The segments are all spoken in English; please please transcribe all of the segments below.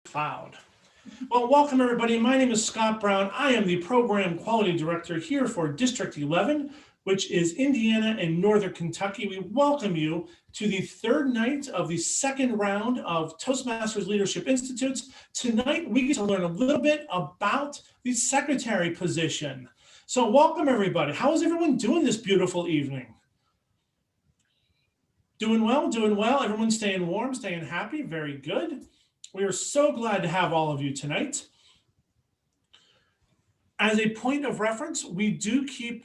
Cloud. Well, welcome everybody. My name is Scott Brown. I am the Program Quality Director here for District 11, which is Indiana and Northern Kentucky. We welcome you to the third night of the second round of Toastmasters Leadership Institutes. Tonight, we get to learn a little bit about the secretary position. So welcome everybody. How is everyone doing this beautiful evening? Doing well, doing well. Everyone's staying warm, staying happy. Very good. We are so glad to have all of you tonight. As a point of reference, we do keep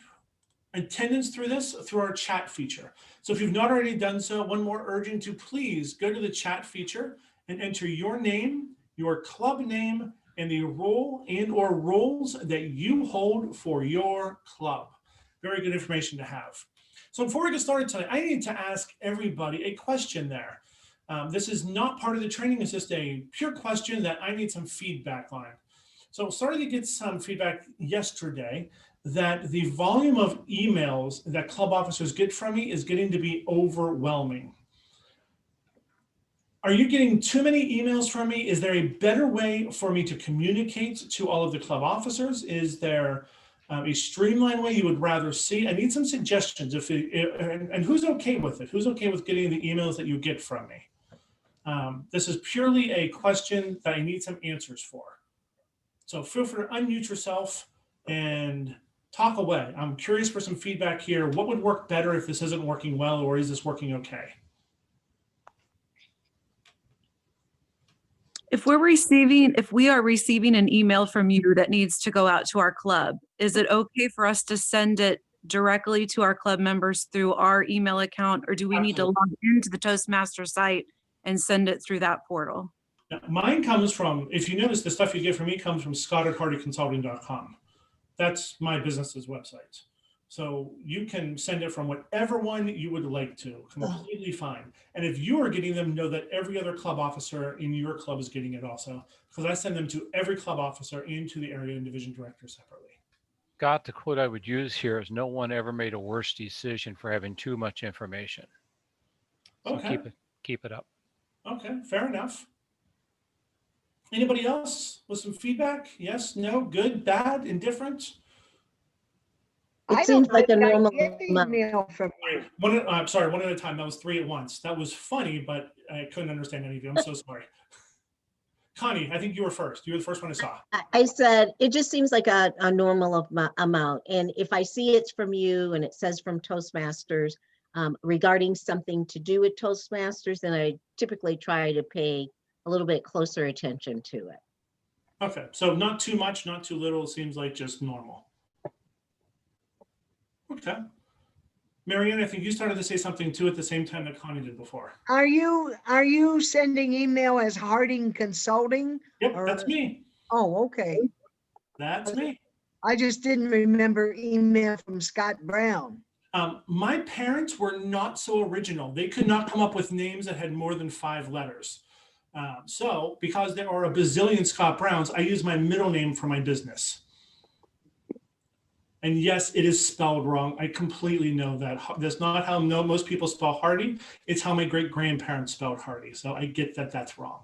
attendance through our chat feature. So if you've not already done so, one more urging to please go to the chat feature and enter your name, your club name, and the role and or roles that you hold for your club. Very good information to have. So before we get started tonight, I need to ask everybody a question there. This is not part of the training. It's just a pure question that I need some feedback on. So started to get some feedback yesterday that the volume of emails that club officers get from me is getting to be overwhelming. Are you getting too many emails from me? Is there a better way for me to communicate to all of the club officers? Is there a streamlined way you would rather see? I need some suggestions. And who's okay with it? Who's okay with getting the emails that you get from me? This is purely a question that I need some answers for. So feel free to unmute yourself and talk away. I'm curious for some feedback here. What would work better if this isn't working well, or is this working okay? If we are receiving an email from you that needs to go out to our club, is it okay for us to send it directly to our club members through our email account, or do we need to log into the Toastmaster site and send it through that portal? Mine comes from, if you notice, the stuff you get from me comes from scott@hardyconsulting.com. That's my business's website. So you can send it from whatever one you would like to, completely fine. And if you are getting them, know that every other club officer in your club is getting it also, because I send them to every club officer and to the area and division director separately. Scott, the quote I would use here is no one ever made a worse decision for having too much information. So okay. Keep it up. Okay, fair enough. Anybody else with some feedback? Yes, no, good, bad, indifferent? It seems like a normal email from you. I'm sorry, one at a time. That was 3 at once. That was funny, but I couldn't understand any of you. I'm so sorry. Connie, I think you were first. You were the first one I saw. I said, it just seems like a normal amount. And if I see it's from you and it says from Toastmasters regarding something to do with Toastmasters, then I typically try to pay a little bit closer attention to it. Okay, so not too much, not too little. It seems like just normal. Okay. Marianne, I think you started to say something too at the same time that Connie did before. Are you sending email as Harding Consulting? Yep, that's me. Oh, okay. That's me. I just didn't remember email from Scott Brown. My parents were not so original. They could not come up with names that had more than 5 letters. So because there are a bazillion Scott Browns, I use my middle name for my business. And yes, it is spelled wrong. I completely know that. That's not how most people spell Hardy. It's how my great-grandparents spelled Hardy. So I get that that's wrong.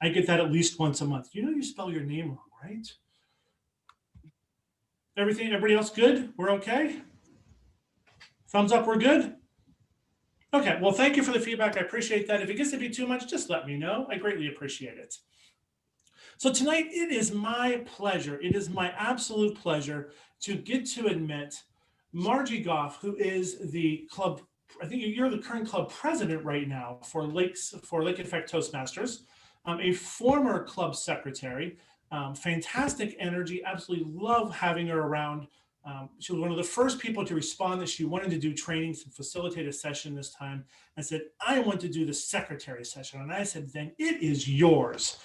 I get that at least once a month. You know you spell your name wrong, right? Everybody else good? We're okay? Thumbs up, we're good? Okay, well, thank you for the feedback. I appreciate that. If it gets to be too much, just let me know. I greatly appreciate it. So tonight, it is my pleasure, it is my absolute pleasure to get to admit Margie Gough, who is the club, I think you're the current club president right now for Lake Effect Toastmasters, a former club secretary, fantastic energy, absolutely love having her around. She was one of the first people to respond that she wanted to do trainings and facilitate a session this time, and said, I want to do the secretary session. And I said, then it is yours.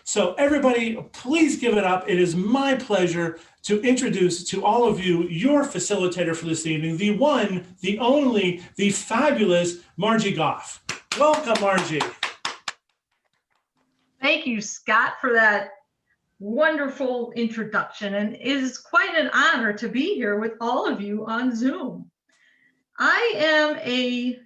So everybody, please give it up. It is my pleasure to introduce to all of you your facilitator for this evening, the one, the only, the fabulous Margie Gough. Welcome, Margie. Thank you, Scott, for that wonderful introduction, and it is quite an honor to be here with all of you on Zoom. I am a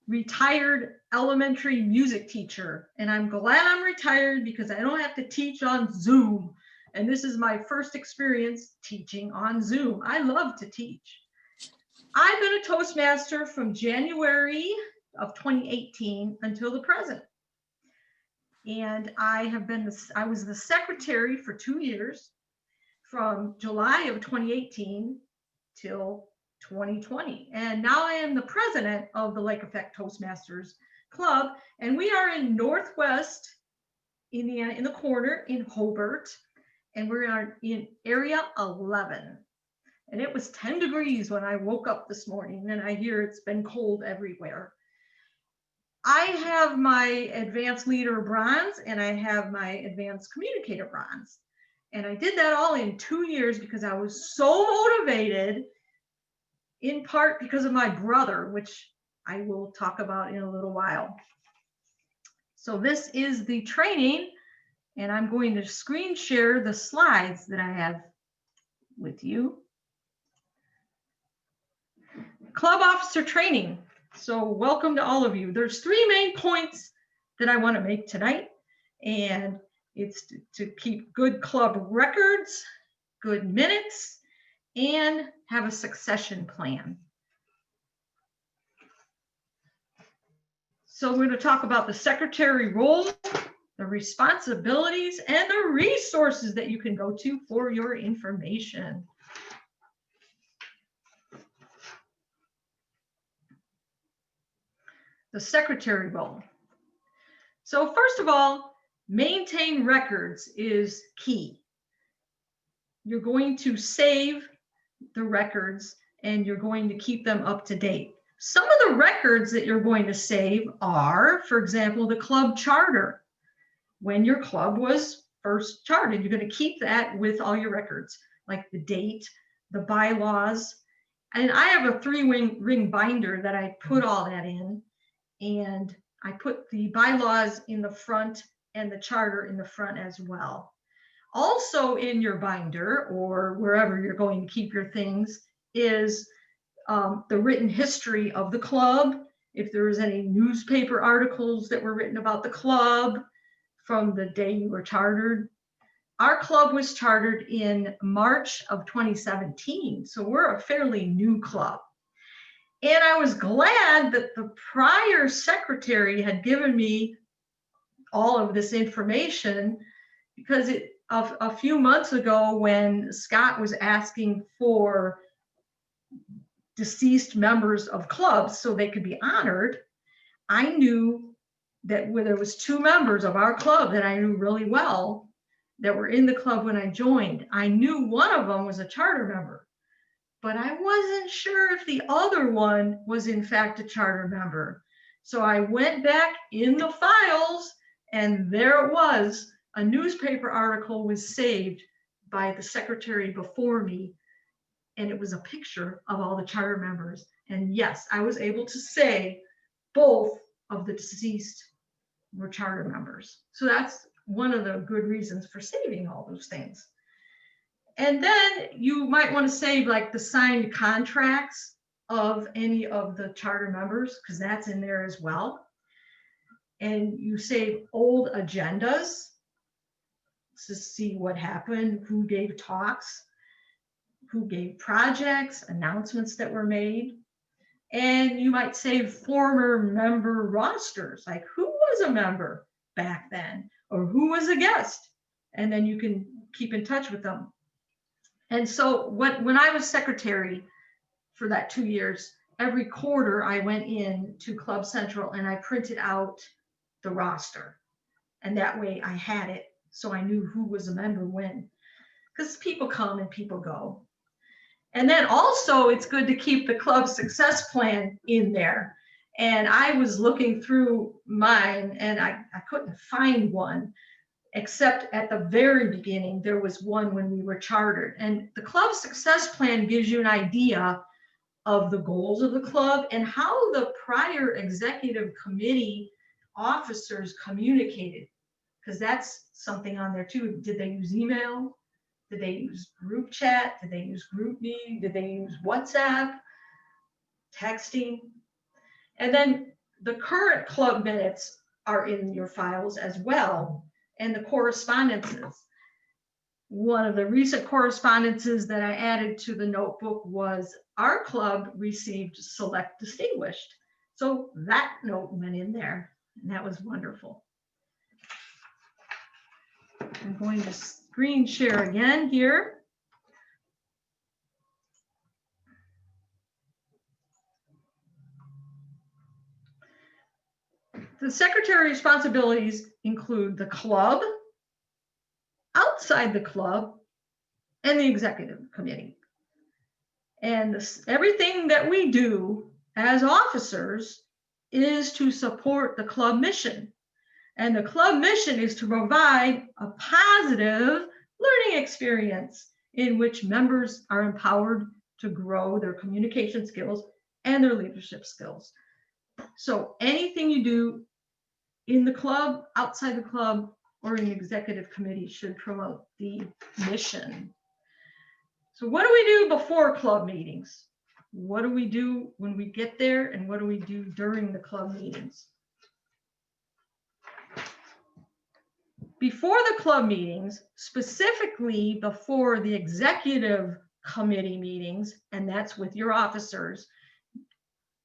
retired elementary music teacher, and I'm glad I'm retired because I don't have to teach on Zoom. And this is my first experience teaching on Zoom. I love to teach. I've been a Toastmaster from January of 2018 until the present. And I was the secretary for 2 years, from July of 2018 till 2020. And now I am the president of the Lake Effect Toastmasters Club. And we are in Northwest Indiana, in the corner in Hobart. And we're in area 11. And it was 10 degrees when I woke up this morning, and I hear it's been cold everywhere. I have my advanced leader bronze and I have my advanced communicator bronze. And I did that all in 2 years because I was so motivated, in part because of my brother, which I will talk about in a little while. So this is the training, and I'm going to screen share the slides that I have with you. Club officer training. So welcome to all of you. There's 3 main points that I want to make tonight, and it's to keep good club records, good minutes, and have a succession plan. So we're going to talk about the secretary role, the responsibilities, and the resources that you can go to for your information. The secretary role. So first of all, maintain records is key. You're going to save the records and you're going to keep them up to date. Some of the records that you're going to save are, for example, the club charter. When your club was first chartered, you're going to keep that with all your records, like the date, the bylaws. And I have a 3-ring binder that I put all that in. And I put the bylaws in the front and the charter in the front as well. Also in your binder, or wherever you're going to keep your things, is the written history of the club. If there was any newspaper articles that were written about the club from the day you were chartered. Our club was chartered in March of 2017, so we're a fairly new club. And I was glad that the prior secretary had given me all of this information, because a few months ago, when Scott was asking for deceased members of clubs so they could be honored, I knew that when there was 2 members of our club that I knew really well that were in the club when I joined. I knew one of them was a charter member, but I wasn't sure if the other one was in fact a charter member. So I went back in the files, and there it was. A newspaper article was saved by the secretary before me, and it was a picture of all the charter members. And yes, I was able to say both of the deceased were charter members. So that's one of the good reasons for saving all those things. And then you might want to save like the signed contracts of any of the charter members, because that's in there as well. And you save old agendas to see what happened, who gave talks, who gave projects, announcements that were made. And you might save former member rosters, like who was a member back then, or who was a guest. And then you can keep in touch with them. And so when I was secretary for that 2 years, every quarter I went in to Club Central and I printed out the roster. And that way I had it, so I knew who was a member when, because people come and people go. And then also it's good to keep the club success plan in there. And I was looking through mine and I couldn't find one, except at the very beginning, there was one when we were chartered. And the club success plan gives you an idea of the goals of the club and how the prior executive committee officers communicated, because that's something on there too. Did they use email? Did they use group chat? Did they use GroupMe? Did they use WhatsApp, texting? And then The current club minutes are in your files as well, and the correspondences. One of the recent correspondences that I added to the notebook was our club received Select Distinguished. So that note went in there, and that was wonderful. I'm going to screen share again here. The secretary responsibilities include the club, outside the club, and the executive committee. And everything that we do as officers is to support the club mission. And the club mission is to provide a positive learning experience in which members are empowered to grow their communication skills and their leadership skills. So anything you do in the club, outside the club, or in the executive committee should promote the mission. So what do we do before club meetings? What do we do when we get there, and what do we do during the club meetings? Before the club meetings, specifically before the executive committee meetings, and that's with your officers,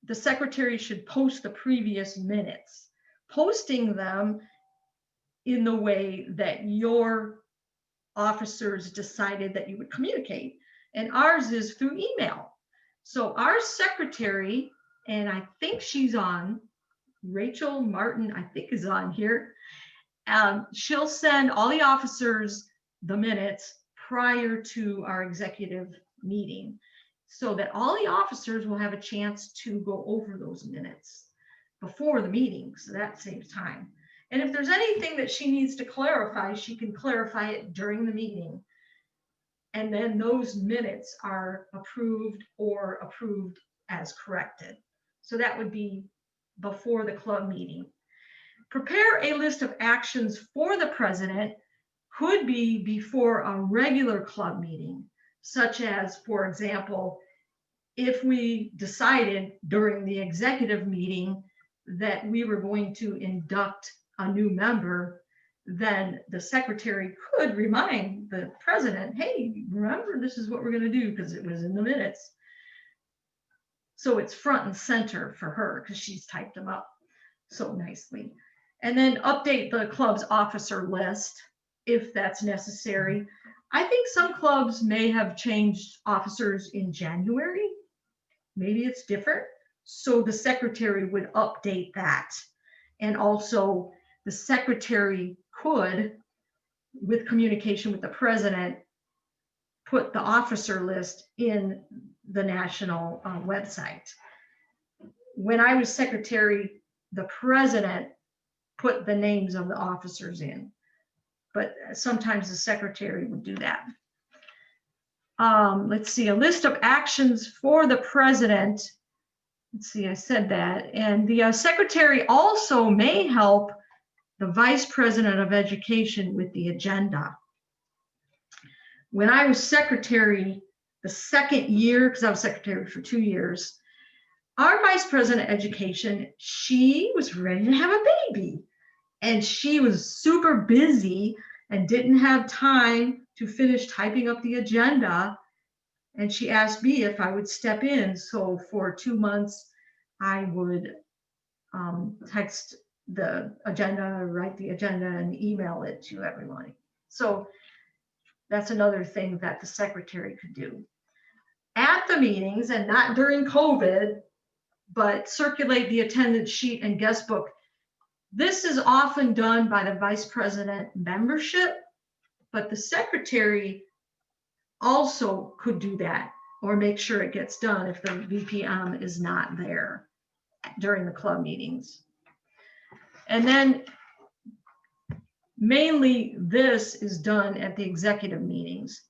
the secretary should post the previous minutes, posting them in the way that your officers decided that you would communicate. And ours is through email. So our secretary, and I think she's on, Rachel Martin, I think is on here. She'll send all the officers the minutes prior to our executive meeting so that all the officers will have a chance to go over those minutes before the meeting. So that saves time. And if there's anything that she needs to clarify, she can clarify it during the meeting. And then those minutes are approved or approved as corrected. So that would be before the club meeting. Prepare a list of actions for the president could be before a regular club meeting, such as, for example, if we decided during the executive meeting that we were going to induct a new member, then the secretary could remind the president, hey, remember, this is what we're going to do, because it was in the minutes. So it's front and center for her because she's typed them up so nicely. And then update the club's officer list if that's necessary. I think some clubs may have changed officers in January. Maybe it's different. So the secretary would update that. And also the secretary could, with communication with the president, put the officer list in the national website. When I was secretary, the president put the names of the officers in, but sometimes the secretary would do that. Let's see, a list of actions for the president. Let's see, I said that. And the secretary also may help the vice president of education with the agenda. When I was secretary the second year, because I was secretary for 2 years, our vice president of education, she was ready to have a baby. And she was super busy and didn't have time to finish typing up the agenda. And she asked me if I would step in. So for 2 months, I would text the agenda, write the agenda, and email it to everyone. So that's another thing that the secretary could do. At the meetings, and not during COVID, but circulate the attendance sheet and guest book. This is often done by the vice president membership, but the secretary also could do that or make sure it gets done if the VPM is not there during the club meetings. And then mainly this is done at the executive meetings.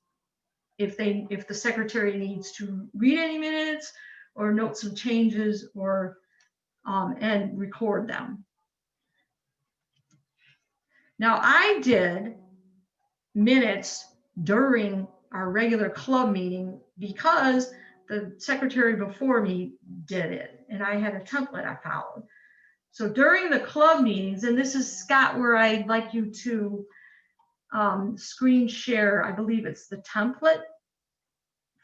If the secretary needs to read any minutes or note some changes or and record them. Now I did minutes during our regular club meeting because the secretary before me did it and I had a template I followed. So during the club meetings, and this is, Scott, where I'd like you to screen share, I believe it's the template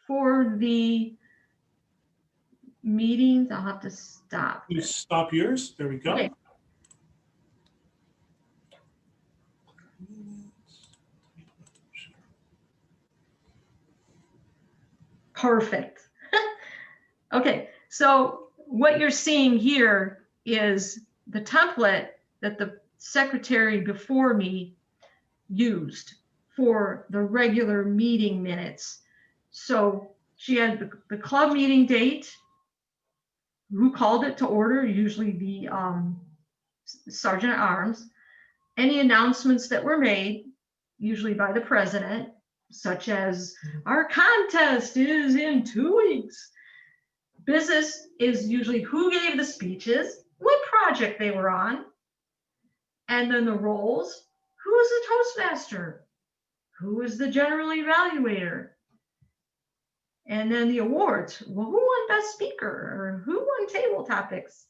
for the meetings. I'll have to stop. You stop yours. There we go. Okay. Perfect. Okay, so what you're seeing here is the template that the secretary before me used for the regular meeting minutes. So she had the club meeting date, who called it to order, usually the sergeant at arms, any announcements that were made, usually by the president, such as our contest is in 2 weeks. Business is usually who gave the speeches, what project they were on, and then the roles, who is the Toastmaster, who is the general evaluator, and then the awards, well, who won best speaker, or who won table topics.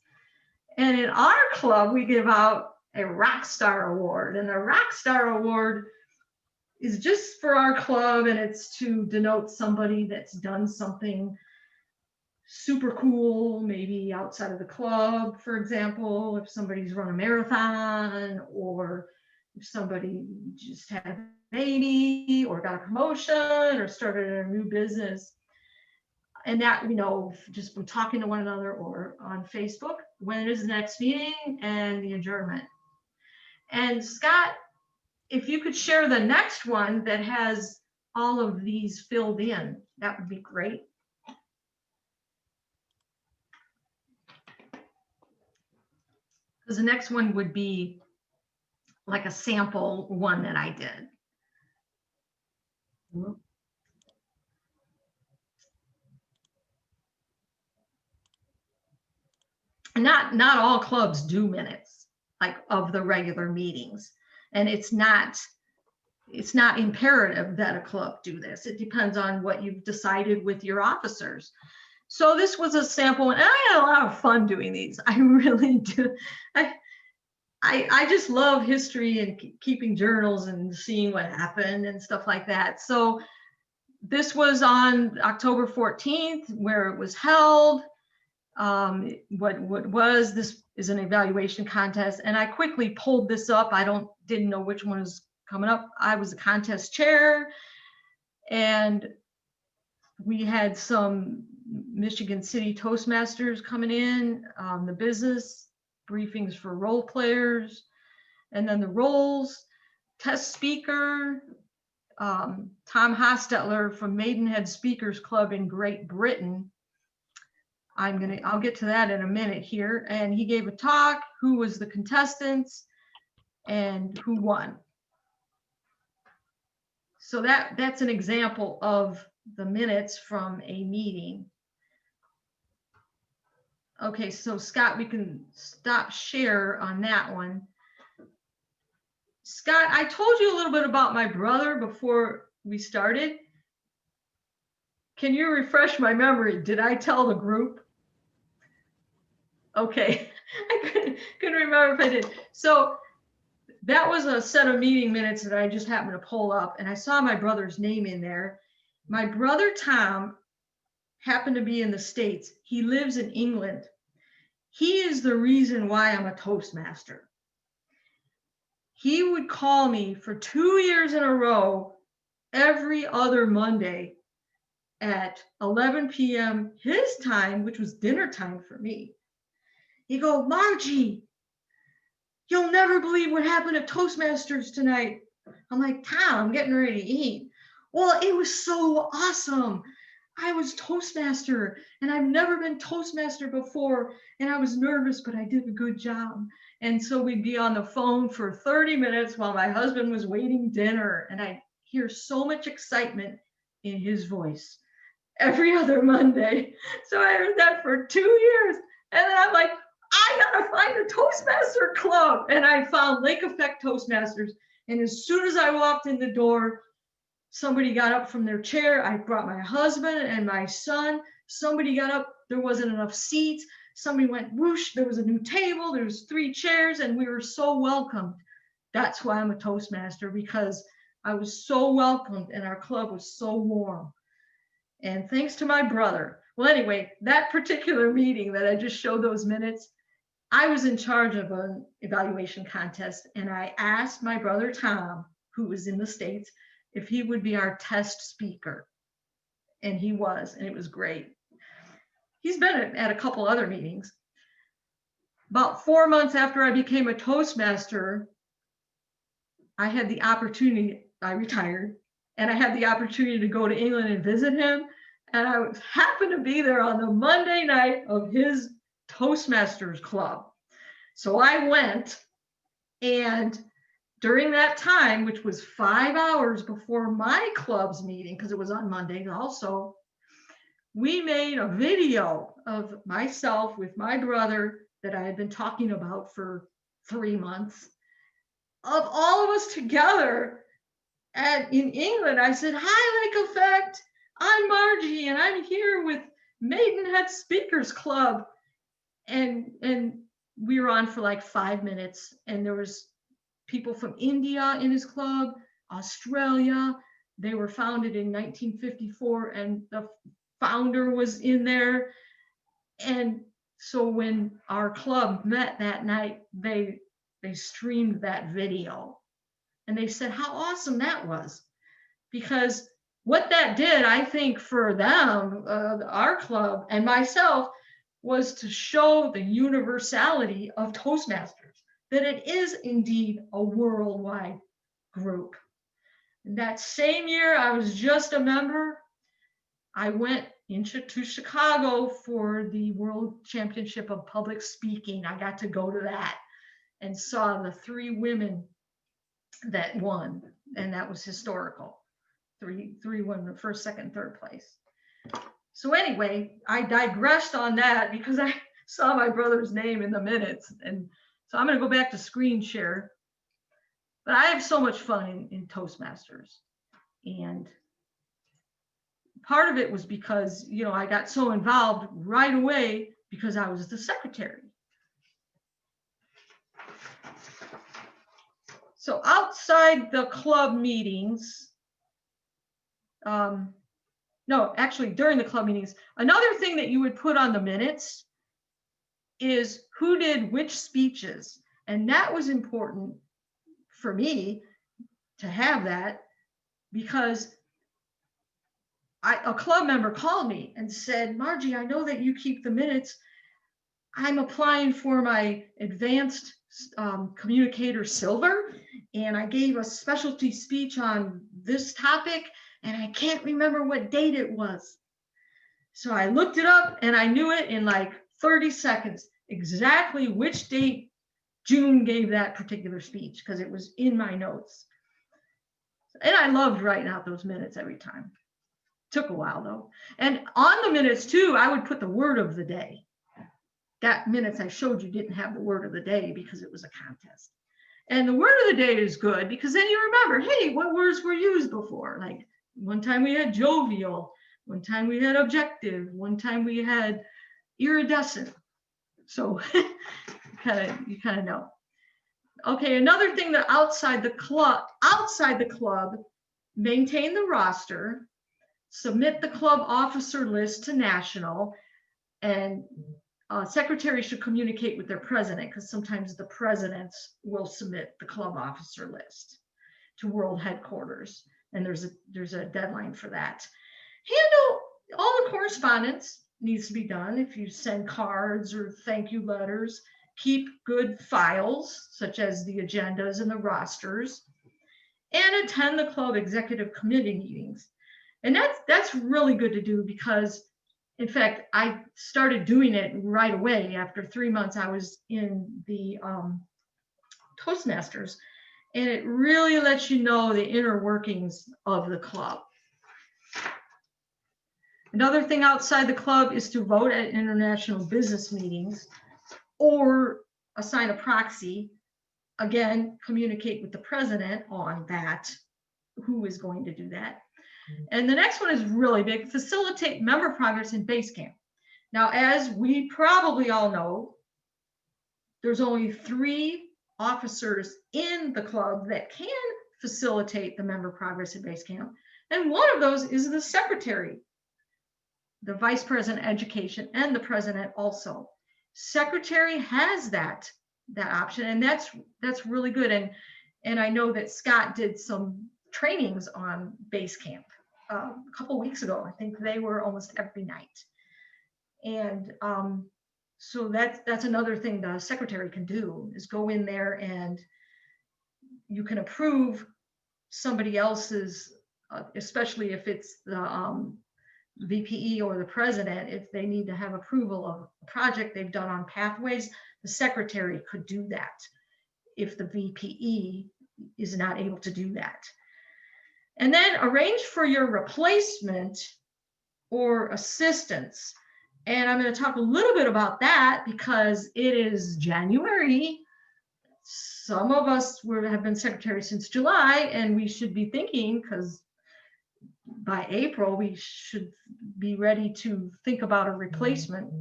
And in our club, we give out a rock star award, and the rock star award is just for our club, and it's to denote somebody that's done something super cool, maybe outside of the club, for example, if somebody's run a marathon, or if somebody just had a baby, or got a promotion, or started a new business. And that, you know, just from talking to one another or on Facebook, when is the next meeting and the adjournment. And Scott, if you could share the next one that has all of these filled in, that would be great. Because the next one would be like a sample one that I did. Not all clubs do minutes, like of the regular meetings. And it's not imperative that a club do this. It depends on what you've decided with your officers. So this was a sample, and I had a lot of fun doing these. I really do. I just love history and keeping journals and seeing what happened and stuff like that. So this was on October 14th, where it was held. This is an evaluation contest, and I quickly pulled this up. Didn't know which one was coming up. I was the contest chair, and we had some Michigan City Toastmasters coming in, the business briefings for role players, and then the roles, test speaker, Tom Hostetler from Maidenhead Speakers Club in Great Britain. I'll get to that in a minute here. And he gave a talk, who was the contestants and who won. So that's an example of the minutes from a meeting. Okay, so Scott, we can stop share on that one. Scott, I told you a little bit about my brother before we started. Can you refresh my memory? Did I tell the group? Okay, I couldn't remember if I did. So that was a set of meeting minutes that I just happened to pull up, and I saw my brother's name in there. My brother Tom happened to be in the States. He lives in England. He is the reason why I'm a Toastmaster. He would call me for 2 years in a row every other Monday at 11 p.m. his time, which was dinner time for me. He'd go, Margie, you'll never believe what happened at Toastmasters tonight. I'm like, Tom, I'm getting ready to eat. Well, it was so awesome. I was Toastmaster, and I've never been Toastmaster before, and I was nervous, but I did a good job. And so we'd be on the phone for 30 minutes while my husband was waiting dinner, and I'd hear so much excitement in his voice every other Monday. So I heard that for 2 years, and then I'm like, I gotta find a Toastmaster club. And I found Lake Effect Toastmasters, and as soon as I walked in the door, somebody got up from their chair. I brought my husband and my son. Somebody got up. There wasn't enough seats. somebody went whoosh, there was a new table, there was 3 chairs, and we were so welcomed. That's why I'm a Toastmaster, because I was so welcomed and our club was so warm. And thanks to my brother. Well, anyway, that particular meeting that I just showed those minutes, I was in charge of an evaluation contest, and I asked my brother Tom, who was in the States, if he would be our test speaker. And he was, and it was great. He's been at a couple other meetings. About 4 months after I became a Toastmaster, I had the opportunity, I retired, and I had the opportunity to go to England and visit him. And I happened to be there on the Monday night of his Toastmasters Club. So I went, and during that time, which was 5 hours before my club's meeting, because it was on Monday also, we made a video of myself with my brother that I had been talking about for 3 months, of all of us together. And in England, I said, "Hi, Lake Effect. I'm Margie, and I'm here with Maidenhead Speakers Club." And we were on for like 5 minutes, and there was people from India in his club, Australia. They were founded in 1954, and the founder was in there. And so when our club met that night, they streamed that video, and they said how awesome that was, because what that did, I think, for them, our club and myself, was to show the universality of Toastmasters, that it is indeed a worldwide group. And that same year I was just a member, I went to Chicago for the World Championship of Public Speaking. I got to go to that and saw the 3 women that won, and that was historical. 3 won the first, second, third place. So anyway, I digressed on that because I saw my brother's name in the minutes, and so I'm going to go back to screen share. But I have so much fun in Toastmasters, and part of it was because, you know, I got so involved right away because I was the secretary. So outside the club meetings, no, actually during the club meetings, another thing that you would put on the minutes is who did which speeches. And that was important for me to have that, because a club member called me and said, "Margie, I know that you keep the minutes. I'm applying for my advanced communicator silver, and I gave a specialty speech on this topic, and I can't remember what date it was." So I looked it up, and I knew it in like 30 seconds, exactly which date June gave that particular speech, because it was in my notes. And I loved writing out those minutes every time. Took a while though. And on the minutes too, I would put the word of the day. That minutes I showed you didn't have the word of the day because it was a contest. And the word of the day is good because then you remember, hey, what words were used before? Like one time we had jovial, one time we had objective, one time we had iridescent. So you kind of know. Okay, another thing that outside the club, maintain the roster, submit the club officer list to national, and secretaries should communicate with their president, because sometimes the presidents will submit the club officer list to world headquarters, and there's a deadline for that. Handle all the correspondence needs to be done. If you send cards or thank you letters, keep good files such as the agendas and the rosters, and attend the club executive committee meetings. And that's really good to do because, in fact, I started doing it right away. After 3 months, I was in the Toastmasters, and it really lets you know the inner workings of the club. Another thing outside the club is to vote at international business meetings or assign a proxy. Again, communicate with the president on that, who is going to do that. And the next one is really big: facilitate member progress in Basecamp. Now, as we probably all know, there's only 3 officers in the club that can facilitate the member progress at base camp. And one of those is the secretary, the vice president education, and the president also. Secretary has that option, and that's really good. And I know that Scott did some trainings on base camp a couple weeks ago. I think they were almost every night. And so that's another thing the secretary can do, is go in there and you can approve somebody else's, especially if it's the VPE or the president, if they need to have approval of a project they've done on pathways, the secretary could do that if the VPE is not able to do that. And then arrange for your replacement or assistance. And I'm going to talk a little bit about that because it is January. Some of us have been secretary since July, and we should be thinking, because by April, we should be ready to think about a replacement.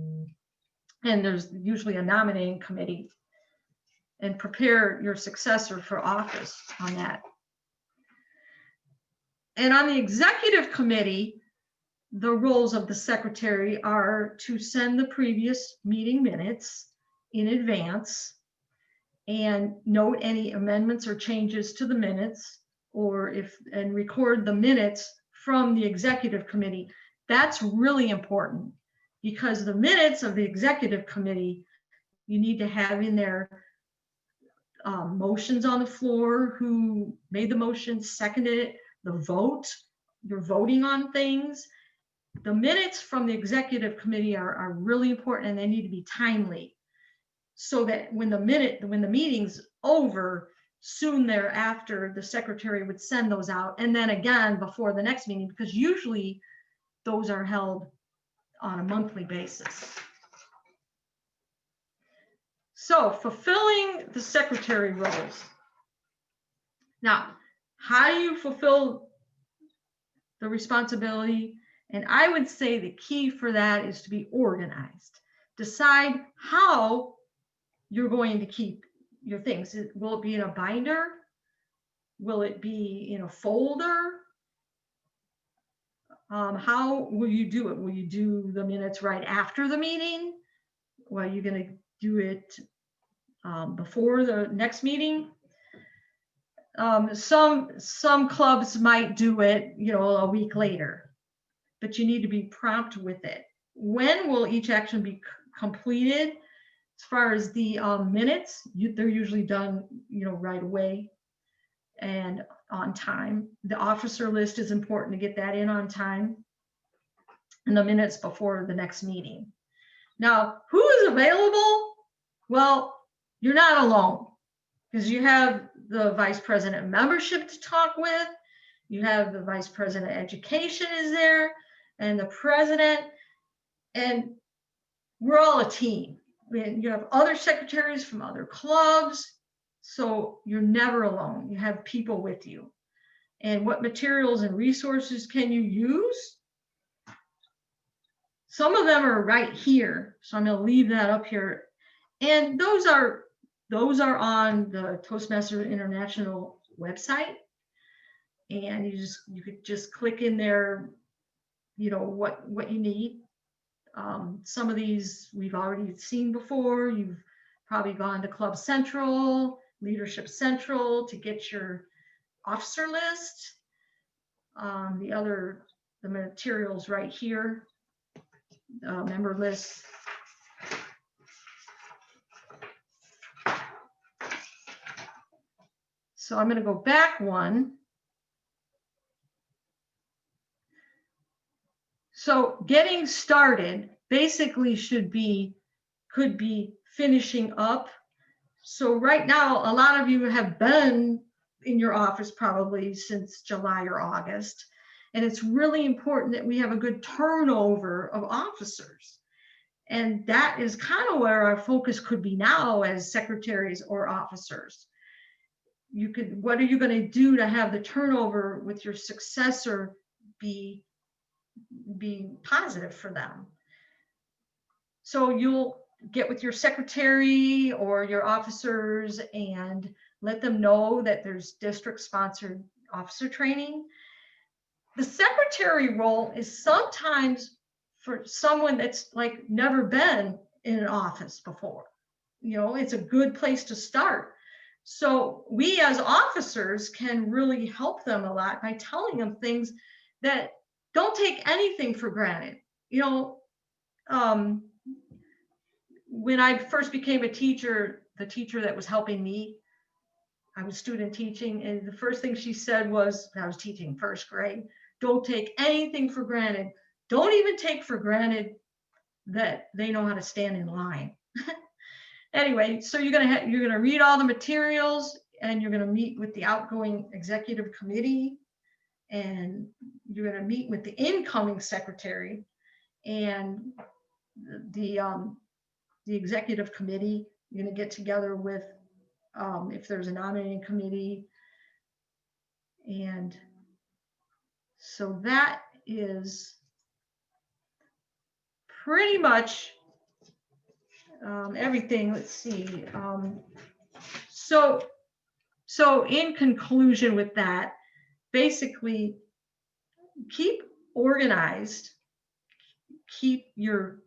And there's usually a nominating committee, and prepare your successor for office on that. And on the executive committee, the roles of the secretary are to send the previous meeting minutes in advance and note any amendments or changes to the minutes, and record the minutes from the executive committee. That's really important, because the minutes of the executive committee, you need to have in there motions on the floor, who made the motion, seconded it, the vote, you're voting on things. The minutes from the executive committee are really important, and they need to be timely, so that when the meeting's over, soon thereafter, the secretary would send those out, and then again before the next meeting, because usually those are held on a monthly basis. So fulfilling the secretary roles. Now, how do you fulfill the responsibility? And I would say the key for that is to be organized. Decide how you're going to keep your things. Will it be in a binder? Will it be in a folder? How will you do it? Will you do the minutes right after the meeting? Well, are you going to do it before the next meeting? Some clubs might do it, a week later, but you need to be prompt with it. When will each action be completed? As far as the minutes, they're usually done, right away and on time. The officer list is important to get that in on time, and the minutes before the next meeting. Now, who is available? Well, you're not alone, because you have the vice president of membership to talk with. You have the vice president of education is there, and the president, and we're all a team. You have other secretaries from other clubs, so you're never alone. You have people with you. And what materials and resources can you use? Some of them are right here, so I'm going to leave that up here. And those are on the Toastmasters International website. And you could just click in there, what you need. Some of these we've already seen before. You've probably gone to Club Central, Leadership Central to get your officer list. The materials right here, member list. So I'm going to go back one. So getting started basically could be finishing up. So right now, a lot of you have been in your office probably since July or August. And it's really important that we have a good turnover of officers. And that is kind of where our focus could be now as secretaries or officers. What are you going to do to have the turnover with your successor be positive for them? So you'll get with your secretary or your officers and let them know that there's district sponsored officer training. The secretary role is sometimes for someone that's like never been in an office before. You know, it's a good place to start. So we as officers can really help them a lot by telling them things that don't take anything for granted. You know, when I first became a teacher, the teacher that was helping me, I was student teaching, and the first thing she said was, I was teaching first grade, don't take anything for granted. Don't even take for granted that they know how to stand in line. Anyway, so you're gonna read all the materials, and you're gonna meet with the outgoing executive committee, and you're gonna meet with the incoming secretary, and the executive committee. You're gonna get together with if there's a nominating committee, and so that is pretty much everything. Let's see. So in conclusion with that, basically keep organized, keep your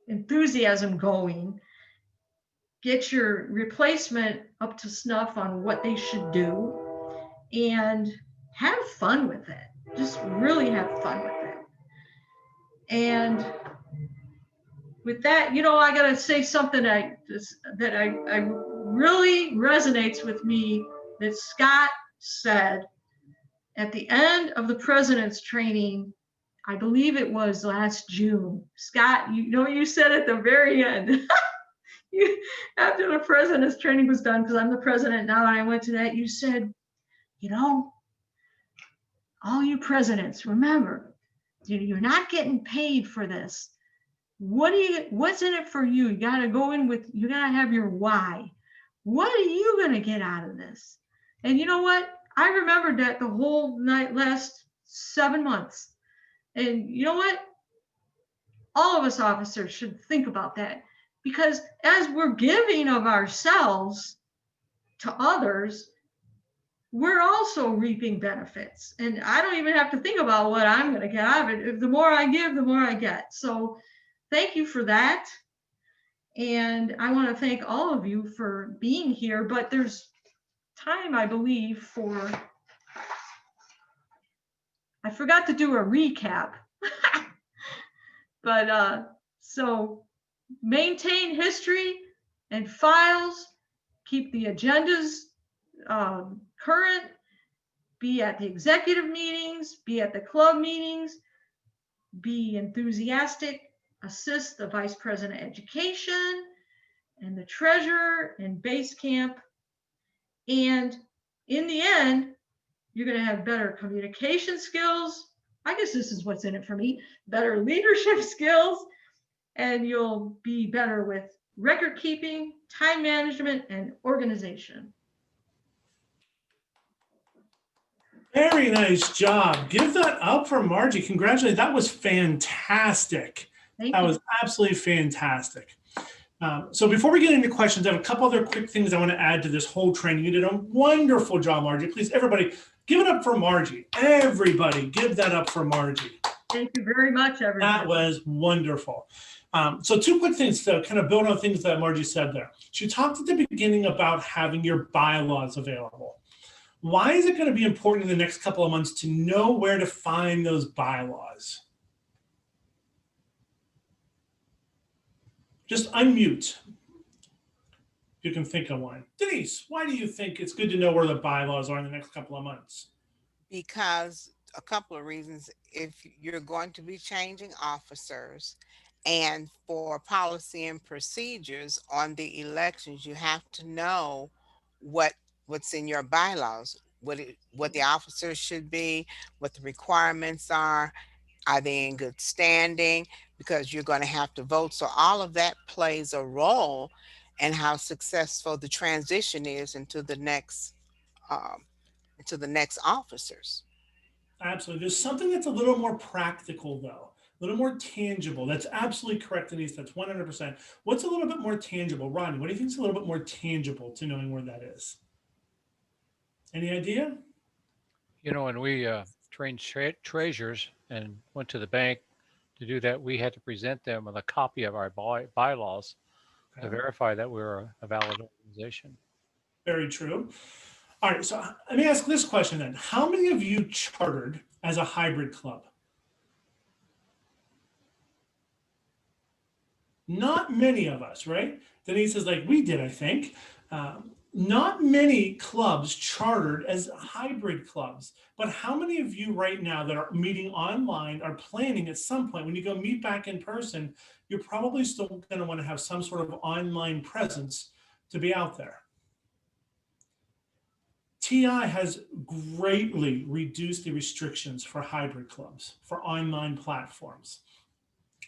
enthusiasm going, get your replacement up to snuff on what they should do, and have fun with it. Just really have fun with it. And with that, you know, I gotta say something that I really resonates with me that Scott said at the end of the president's training. I believe it was last June. Scott, you know, you said at the very end, after the president's training was done, because I'm the president now, and I went to that, you said, you know, all you presidents, remember, you're not getting paid for this. What's in it for you? You got to go in with, you got to have your why. What are you going to get out of this? And you know what? I remembered that the whole last 7 months. And you know what? All of us officers should think about that, because as we're giving of ourselves to others, we're also reaping benefits. And I don't even have to think about what I'm going to get out of it. If the more I give, the more I get. So thank you for that. And I want to thank all of you for being here, but there's time, I believe, for, I forgot to do a recap. But so maintain history and files, keep the agendas current, be at the executive meetings, be at the club meetings, be enthusiastic, assist the vice president of education and the treasurer and base camp. And in the end, you're going to have better communication skills. I guess this is what's in it for me, better leadership skills, and you'll be better with record keeping, time management, and organization. Very nice job. Give that up for Margie. Congratulations. That was fantastic. Thank That you. was absolutely fantastic. So before we get into questions, I have a couple other quick things I want to add to this whole training. You did a wonderful job, Margie. Please, everybody, give it up for Margie. Everybody, give that up for Margie. Thank you very much, everybody. That was wonderful. So two quick things to kind of build on things that Margie said there. She talked at the beginning about having your bylaws available. Why is it going to be important in the next couple of months to know where to find those bylaws? Just unmute. You can think of one. Denise, why do you think it's good to know where the bylaws are in the next couple of months? Because a couple of reasons. If you're going to be changing officers, and for policy and procedures on the elections, you have to know what's in your bylaws, what the officers should be, what the requirements are they in good standing, because you're going to have to vote. So all of that plays a role in how successful the transition is into the next officers. Absolutely. There's something that's a little more practical, though. little more tangible. That's absolutely correct, Denise. That's 100%. What's a little bit more tangible? Ronnie, what do you think is a little bit more tangible to knowing where that is? Any idea? You know, when we trained treasurers and went to the bank to do that, we had to present them with a copy of our bylaws to Okay. verify that we were a valid organization. Very true. All right, so let me ask this question then. How many of you chartered as a hybrid club? Not many of us, right? Denise is like, we did, I think. Not many clubs chartered as hybrid clubs, but how many of you right now that are meeting online are planning at some point when you go meet back in person, you're probably still going to want to have some sort of online presence to be out there. TI has greatly reduced the restrictions for hybrid clubs, for online platforms.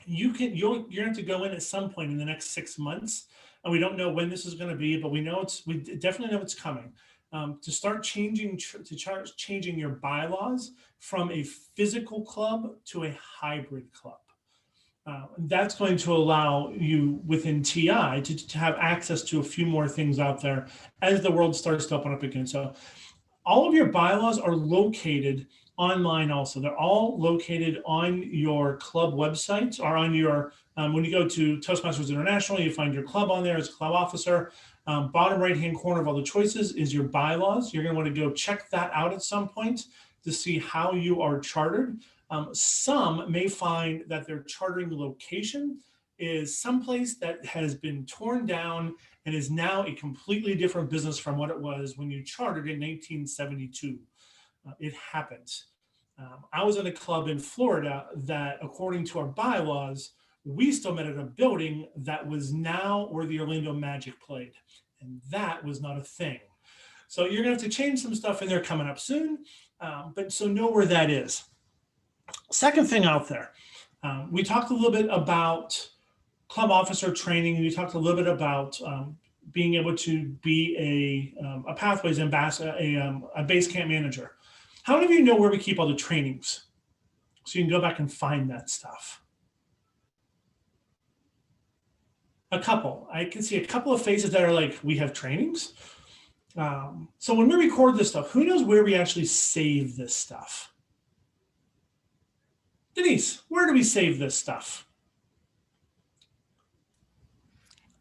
You're going to have to go in at some point in the next 6 months, and we don't know when this is going to be, but we definitely know it's coming. To start changing your bylaws from a physical club to a hybrid club. That's going to allow you within TI to have access to a few more things out there as the world starts to open up again. So all of your bylaws are located online also. They're all located on your club website or on your, when you go to Toastmasters International, you find your club on there as a club officer. Bottom right-hand corner of all the choices is your bylaws. You're going to want to go check that out at some point to see how you are chartered. Some may find that their chartering location is someplace that has been torn down and is now a completely different business from what it was when you chartered in 1972. It happens. I was in a club in Florida that, according to our bylaws, we still met at a building that was now where the Orlando Magic played. And that was not a thing. So you're going to have to change some stuff in there coming up soon. But so know where that is. Second thing out there, we talked a little bit about club officer training, and we talked a little bit about being able to be a Pathways ambassador, a base camp manager. How many of you know where we keep all the trainings? So you can go back and find that stuff. A couple. I can see a couple of faces that are like, we have trainings. So when we record this stuff, who knows where we actually save this stuff? Denise, where do we save this stuff?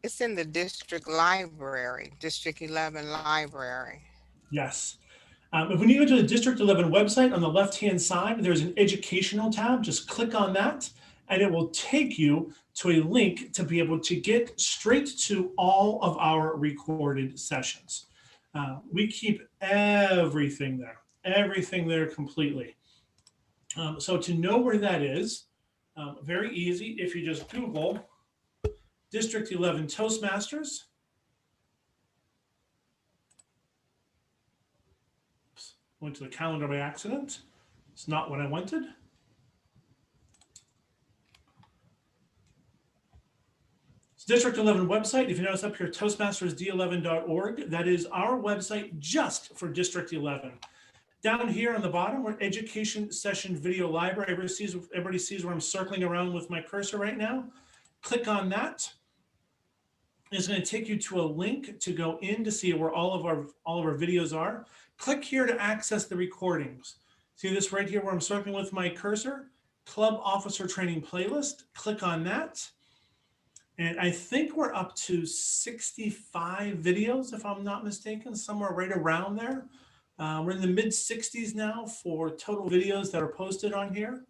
It's in the district library, District 11 library. Yes. When you go to the District 11 website, on the left-hand side, there's an educational tab. Just click on that, and it will take you to a link to be able to get straight to all of our recorded sessions. We keep everything there completely. So to know where that is, very easy. If you just Google District 11 Toastmasters. Oops, went to the calendar by accident. It's not what I wanted. It's District 11 website. If you notice up here, toastmastersd11.org, that is our website just for District 11. Down here on the bottom, we're education session video library. Everybody sees where I'm circling around with my cursor right now. Click on that. It's going to take you to a link to go in to see where all of our videos are. Click here to access the recordings. See this right here where I'm circling with my cursor? Club Officer Training Playlist. Click on that. And I think we're up to 65 videos, if I'm not mistaken, somewhere right around there. We're in the mid 60s now for total videos that are posted on here.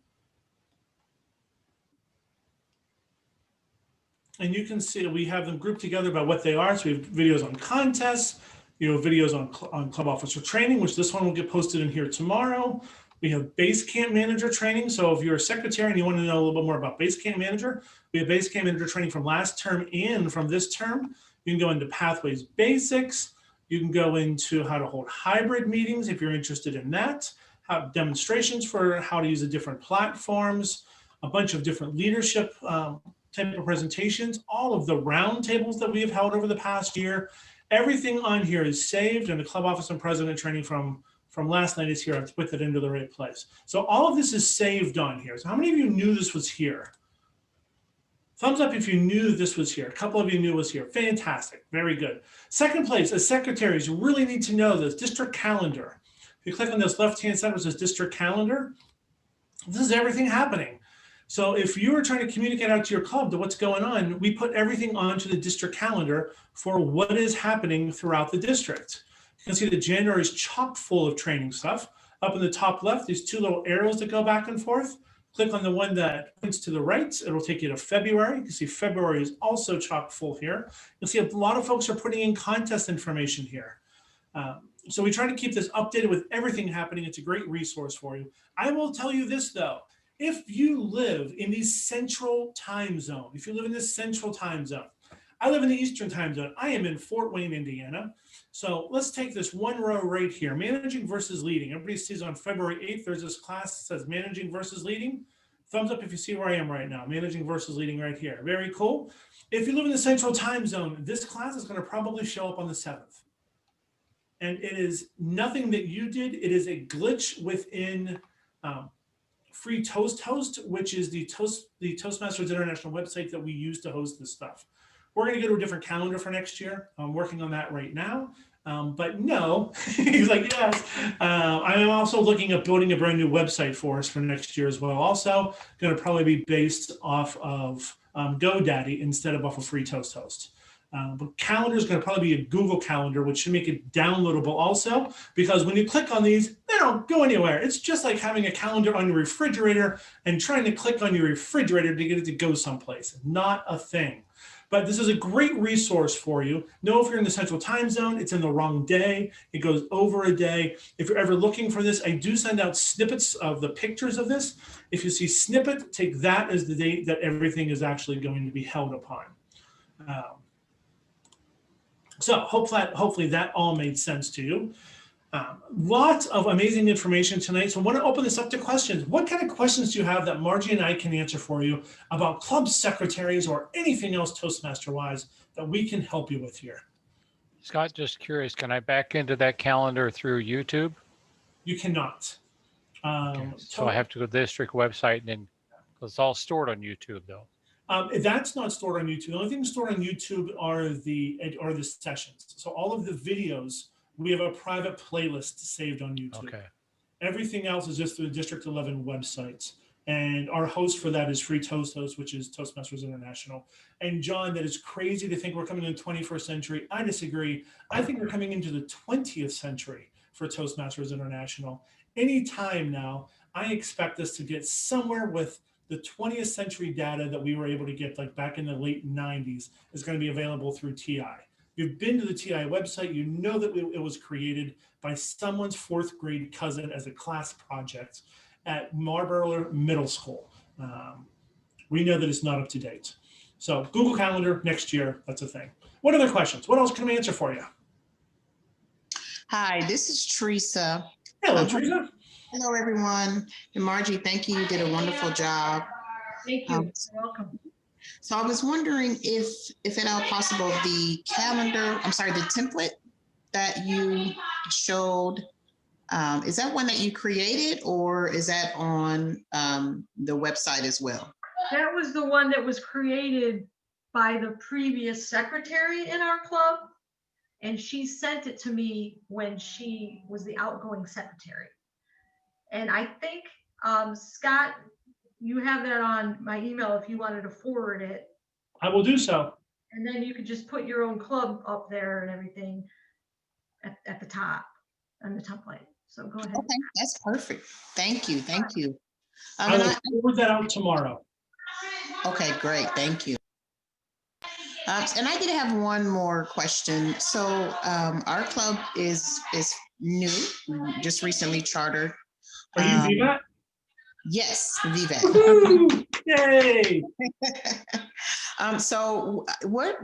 And you can see we have them grouped together by what they are. So we have videos on contests, videos on club officer training, which this one will get posted in here tomorrow. We have base camp manager training. So if you're a secretary and you want to know a little bit more about base camp manager, we have base camp manager training from last term and from this term. You can go into Pathways Basics. You can go into how to hold hybrid meetings if you're interested in that, have demonstrations for how to use the different platforms, a bunch of different leadership type of presentations, all of the roundtables that we have held over the past year. Everything on here is saved in the club office and president training from from last night is here. I've put it into the right place. So all of this is saved on here. So how many of you knew this was here? Thumbs up if you knew this was here. A couple of you knew it was here. Fantastic. Very good. Second place, as secretaries, you really need to know this district calendar. If you click on this left-hand side, which says district calendar, this is everything happening. So if you are trying to communicate out to your club to what's going on, we put everything onto the district calendar for what is happening throughout the district. You can see that January is chock full of training stuff. Up in the top left, these two little arrows that go back and forth. Click on the one that points to the right. It'll take you to February. You can see February is also chock full here. You'll see a lot of folks are putting in contest information here. So we try to keep this updated with everything happening. It's a great resource for you. I will tell you this though, if you live in the central time zone, I live in the Eastern time zone. I am in Fort Wayne, Indiana. So let's take this one row right here, managing versus leading. Everybody sees on February 8th, there's this class that says managing versus leading. Thumbs up if you see where I am right now, managing versus leading right here. Very cool. If you live in the central time zone, this class is going to probably show up on the 7th. And it is nothing that you did. It is a glitch within Free Toast Host, which is the Toastmasters International website that we use to host this stuff. We're going to go to a different calendar for next year. I'm working on that right now. But no, he's like, yes. I am also looking at building a brand new website for us for next year as well. Also going to probably be based off of GoDaddy instead of off of Free Toast Host. But calendar is going to probably be a Google Calendar, which should make it downloadable also, because when you click on these, they don't go anywhere. It's just like having a calendar on your refrigerator and trying to click on your refrigerator to get it to go someplace. Not a thing. But this is a great resource for you. Know if you're in the central time zone, it's in the wrong day. It goes over a day. If you're ever looking for this, I do send out snippets of the pictures of this. If you see snippet, take that as the date that everything is actually going to be held upon. So hopefully that all made sense to you. Lots of amazing information tonight. So I want to open this up to questions. What kind of questions do you have that Margie and I can answer for you about club secretaries or anything else Toastmaster-wise that we can help you with here? Scott, just curious, can I back into that calendar through YouTube? You cannot. Okay. So I have to go to the district website and then it's all stored on YouTube though. That's not stored on YouTube. The only thing stored on YouTube are the sessions. So all of the videos, we have a private playlist saved on YouTube. Okay. Everything else is just through the District 11 websites. And our host for that is Free Toast Host, which is Toastmasters International. And John, that is crazy to think we're coming in the 21st century. I disagree. I think we're coming into the 20th century for Toastmasters International. Anytime now, I expect us to get somewhere with the 20th century data that we were able to get like back in the late 90s is going to be available through TI. You've been to the TI website, you know that it was created by someone's 4th grade cousin as a class project at Marlborough Middle School. We know that it's not up to date. So Google Calendar next year, that's a thing. What other questions? What else can we answer for you? Hi, this is Teresa. Hello, Teresa. Hello, everyone. And Margie, thank you. You did a wonderful job. Thank you. You're welcome. So I was wondering if at all possible, the template that you showed, is that one that you created or is that on the website as well? That was the one that was created by the previous secretary in our club. And she sent it to me when she was the outgoing secretary. And I think, Scott, you have that on my email if you wanted to forward it. I will do so. And then you could just put your own club up there and everything at the top on the template. So go ahead. Okay, that's perfect. Thank you. Thank you. I will forward that out tomorrow. Okay, great. Thank you. And I did have one more question. So our club is new, just recently chartered. Are you VBAT? Yes, VBAT. Yay! So what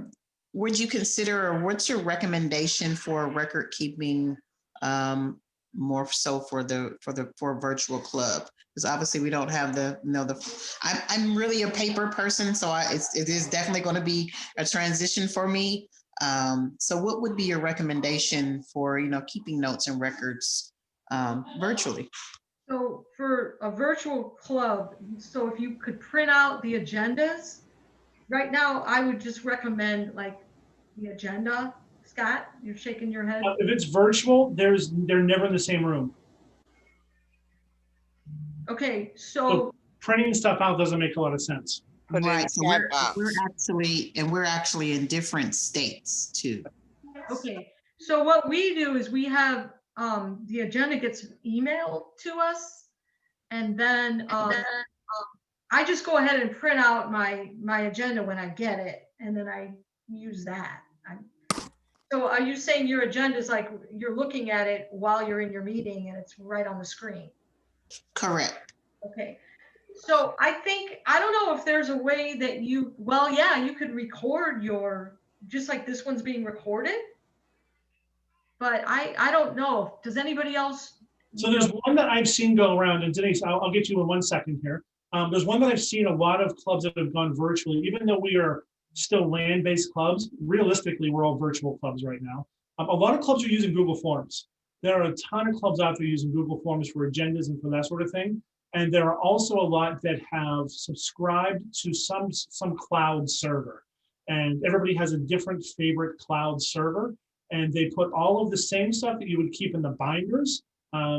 would you consider, or what's your recommendation for record keeping, more so for a virtual club? Because obviously we don't have I'm really a paper person, so it is definitely going to be a transition for me. So what would be your recommendation for, keeping notes and records virtually. So for a virtual club, so if you could print out the agendas, right now, I would just recommend like the agenda. Scott, you're shaking your head. If it's virtual, they're never in the same room. Okay, So so printing stuff out doesn't make a lot of sense. Put it in Right, the so chat we're actually in different states too. okay, so what we do is we have the agenda gets emailed to us, and then I just go ahead and print out my agenda when I get it, and then I use that. So are you saying your agenda is like you're looking at it while you're in your meeting and it's right on the screen? Correct. Okay. So I think, I don't know if there's a way that you, well, yeah, you could record your, just like this one's being recorded. But I don't know. Does anybody else? So there's one that I've seen go around, and Denise, I'll get you in 1 second here. There's one that I've seen a lot of clubs that have gone virtually, even though we are still land-based clubs. Realistically, we're all virtual clubs right now. A lot of clubs are using Google Forms. There are a ton of clubs out there using Google Forms for agendas and for that sort of thing. And there are also a lot that have subscribed to some cloud server. And everybody has a different favorite cloud server. And they put all of the same stuff that you would keep in the binders.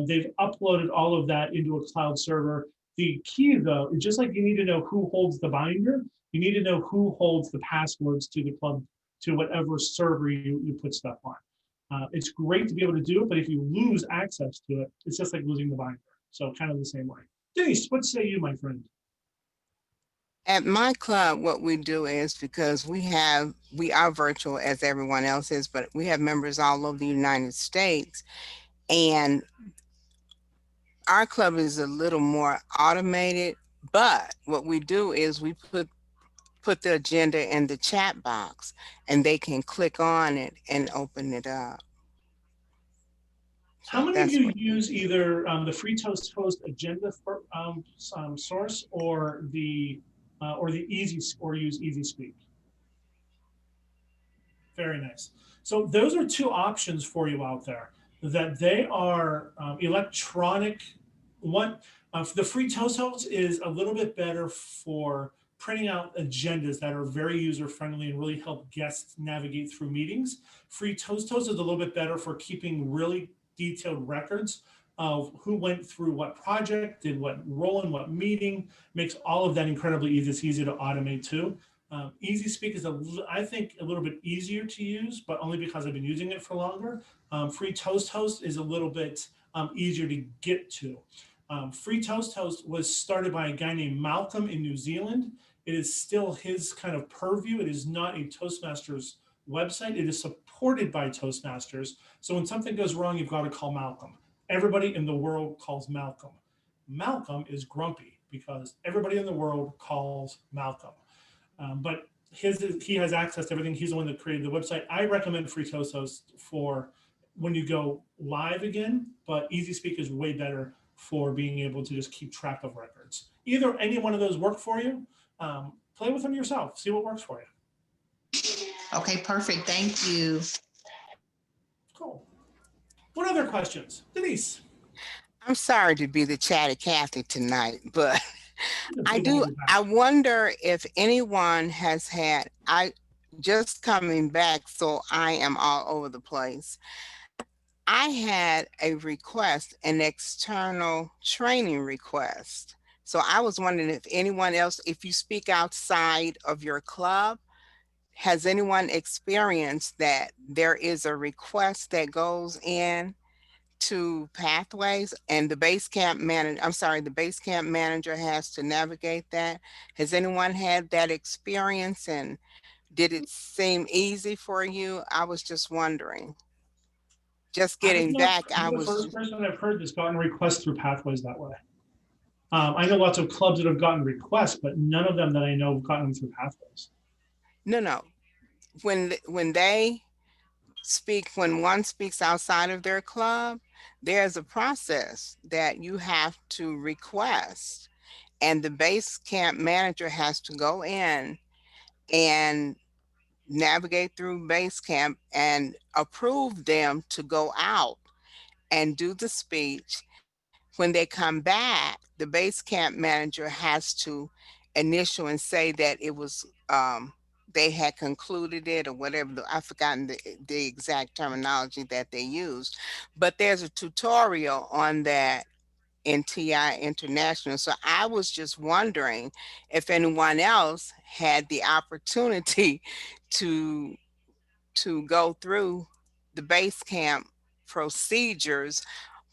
They've uploaded all of that into a cloud server. The key, though, is just like you need to know who holds the binder, you need to know who holds the passwords to the club, to whatever server you put stuff on. It's great to be able to do it, but if you lose access to it, it's just like losing the binder. So kind of the same way. Denise, what say you, my friend? At my club, what we do is, because we are virtual as everyone else is, but we have members all over the United States, and our club is a little more automated. But what we do is we put the agenda in the chat box, and they can click on it and open it up. How So many of that's you what- use either the free toast host agenda for, source or the use Easy Speak? Very nice. So those are two options for you out there. That they are electronic. One, the free toast host is a little bit better for printing out agendas that are very user friendly and really help guests navigate through meetings. Free toast host is a little bit better for keeping really detailed records of who went through what project, did what role in what meeting, makes all of that incredibly easy. It's easy to automate too. Easy Speak is, I think, a little bit easier to use, but only because I've been using it for longer. Free Toast Host is a little bit easier to get to. Free Toast Host was started by a guy named Malcolm in New Zealand. It is still his kind of purview. It is not a Toastmasters website. It is supported by Toastmasters. So when something goes wrong, you've got to call Malcolm. Everybody in the world calls Malcolm. Malcolm is grumpy because everybody in the world calls Malcolm. But he has access to everything. He's the one that created the website. I recommend Free Toast Host for when you go live again, but Easy Speak is way better for being able to just keep track of records. Either any one of those work for you, play with them yourself, see what works for you. Okay, perfect. Thank you. Cool. What other questions? Denise. I'm sorry to be the chatty Cathy tonight, but I wonder if anyone has had, I just coming back, so I am all over the place. I had a request, an external training request. So I was wondering if anyone else, if you speak outside of your club, has anyone experienced that there is a request that goes in to Pathways and the Basecamp manager has to navigate that? Has anyone had that experience, and did it seem easy for you? I was just wondering. Just getting back, I'm the first person I've heard that's gotten requests through Pathways that way. I know lots of clubs that have gotten requests, but none of them that I know have gotten them through Pathways. No. When they speak, when one speaks outside of their club, there's a process that you have to request, and the Basecamp manager has to go in and navigate through Basecamp and approve them to go out. and do the speech. When they come back, the base camp manager has to initial and say that it was, they had concluded it or whatever. I've forgotten the exact terminology that they used, but there's a tutorial on that in TI International. So I was just wondering if anyone else had the opportunity to go through the base camp procedures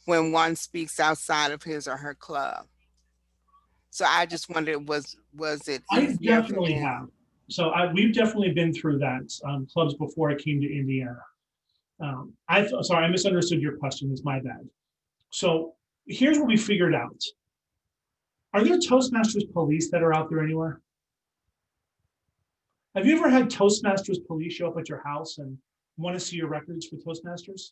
when one speaks outside of his or her club. So I just wondered, was it I easier for definitely them? have. So we've definitely been through that, clubs before I came to Indiana. Sorry, I misunderstood your question. It's my bad. So here's what we figured out. Are there Toastmasters police that are out there anywhere? Have you ever had Toastmasters police show up at your house and want to see your records for Toastmasters?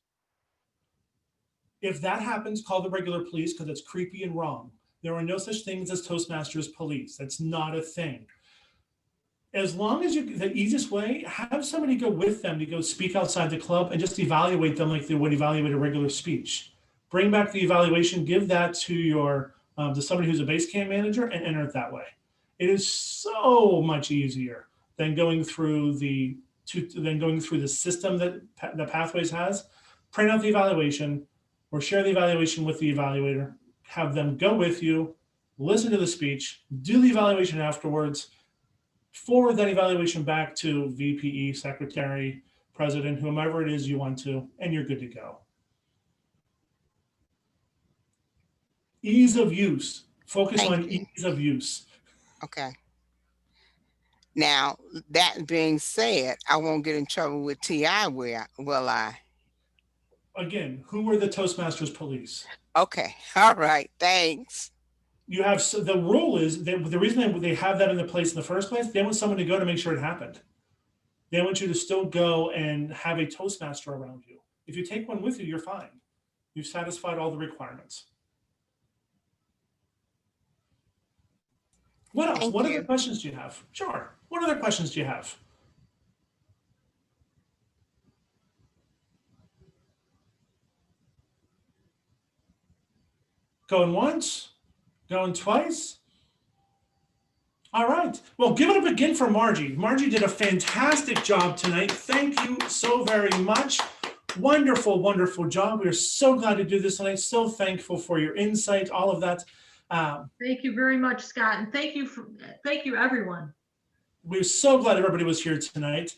If that happens, call the regular police because it's creepy and wrong. There are no such things as Toastmasters police. That's not a thing. As long as the easiest way, have somebody go with them to go speak outside the club and just evaluate them like they would evaluate a regular speech. Bring back the evaluation, give that to to somebody who's a base camp manager and enter it that way. It is so much easier than going through the system that the Pathways has. Print out the evaluation or share the evaluation with the evaluator, have them go with you, listen to the speech, do the evaluation afterwards, forward that evaluation back to VPE, secretary, president, whomever it is you want to, and you're good to go. Ease of use. Focus Thank on you. ease of use. Okay. Now, that being said, I won't get in trouble with TI, will I? Again, who are the Toastmasters police? Okay. All right. Thanks. You have, so the rule is that the reason they have that in the place in the first place, they want someone to go to make sure it happened. They want you to still go and have a Toastmaster around you. If you take one with you, you're fine. You've satisfied all the requirements. What else? Thank What other you. questions do you have? Sure. What other questions do you have? Going once? Going twice? All right. Well, give it up again for Margie. Margie did a fantastic job tonight. Thank you so very much. Wonderful, wonderful job. We're so glad to do this tonight. So thankful for your insight, all of that. Thank you very much, Scott, and thank you, everyone. We're so glad everybody was here tonight.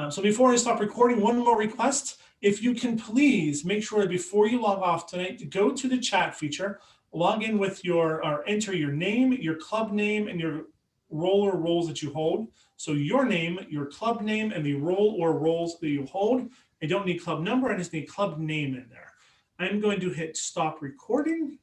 So before I stop recording, one more request. If you can please make sure that before you log off tonight, to go to the chat feature, log in with or enter your name, your club name, and your role or roles that you hold. So your name, your club name, and the role or roles that you hold. I don't need club number, I just need club name in there. I'm going to hit stop recording.